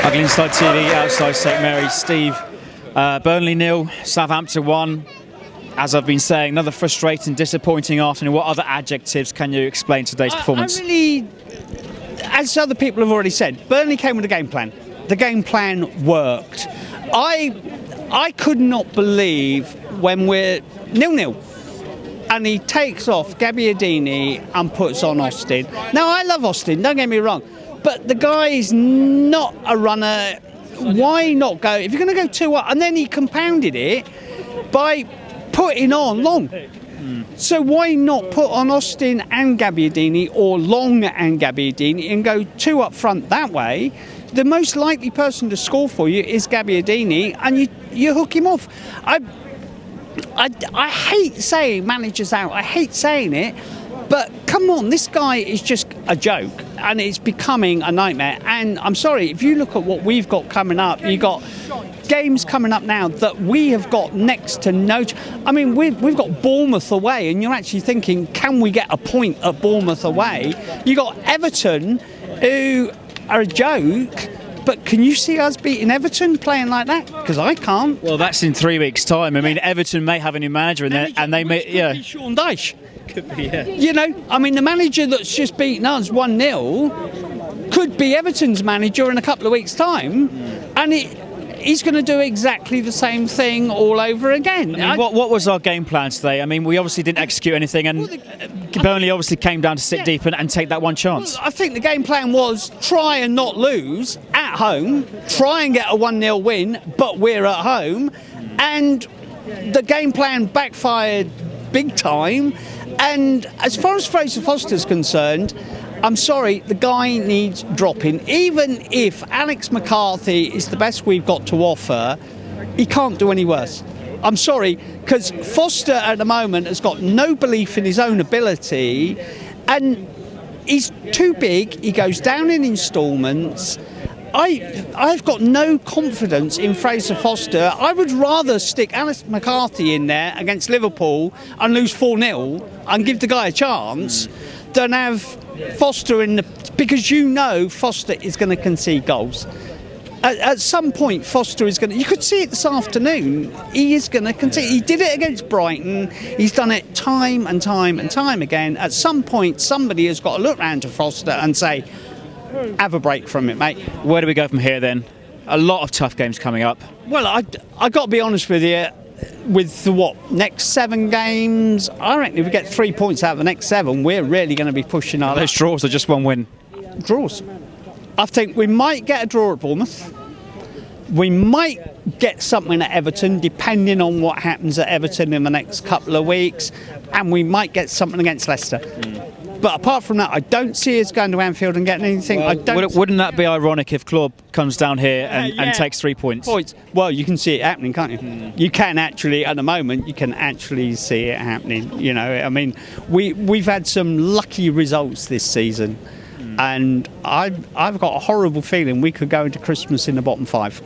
Ugly Inside TV, outside St Mary's. Steve, Burnley 0, Southampton 1. As I've been saying, another frustrating, disappointing afternoon. What other adjectives can you explain today's performance? I really, as other people have already said, Burnley came with a game plan. The game plan worked. I could not believe when we're 0-0 and he takes off Gabbiadini and puts on Austin. Now, I love Austin, don't get me wrong, but the guy is not a runner. Why not go? If you're going to go 2-up, and then he compounded it by putting on Long. So why not put on Austin and Gabbiadini, or Long and Gabbiadini, and go 2 up front that way? The most likely person to score for you is Gabbiadini, and you hook him off. I hate saying managers out. I hate saying it, but come on, this guy is just a joke, and it's becoming a nightmare. And I'm sorry, if you look at what we've got coming up, you've got games coming up now that we have got next to no. I mean, we've got Bournemouth away, and you're actually thinking, can we get a point at Bournemouth away? You got Everton, who are a joke. But can you see us beating Everton playing like that? Because I can't. Well, that's in 3 weeks' time. I mean, Everton may have a new manager in there, and they may, yeah. Could be Sean Dyche. Could be, yeah. You know, I mean, the manager that's just beaten us 1-0 could be Everton's manager in a couple of weeks' time, and he's going to do exactly the same thing all over again. I mean, what was our game plan today? I mean, we obviously didn't execute anything, and Burnley obviously came down to sit deep and take that one chance. Well, I think the game plan was try and not lose at home, try and get a 1-0 win, but we're at home, and the game plan backfired big time. And as far as Fraser Foster's concerned, I'm sorry, the guy needs dropping. Even if Alex McCarthy is the best we've got to offer, he can't do any worse. I'm sorry, because Foster at the moment has got no belief in his own ability, and he's too big. He goes down in instalments. I've got no confidence in Fraser Foster. I would rather stick Alex McCarthy in there against Liverpool and lose 4-0 and give the guy a chance than have Foster in because you know Foster is going to concede goals. At some point, Foster is going to. You could see it this afternoon. He is going to concede. He did it against Brighton. He's done it time and time and time again. At some point, somebody has got to look round to Foster and say, "Have a break from it, mate." Where do we go from here then? A lot of tough games coming up. Well, I got to be honest with you. With the next 7 games, I reckon if we get 3 points out of the next 7, we're really going to be pushing our. Those draws are just one win. Draws. I think we might get a draw at Bournemouth. We might get something at Everton, depending on what happens at Everton in the next couple of weeks, and we might get something against Leicester. But apart from that, I don't see us going to Anfield and getting anything. Well, wouldn't that be ironic if Klopp comes down here and takes 3 points? Well, you can see it happening, can't you? You can actually, at the moment, you can actually see it happening. You know, I mean, we've had some lucky results this season, and I've got a horrible feeling we could go into Christmas in the bottom 5.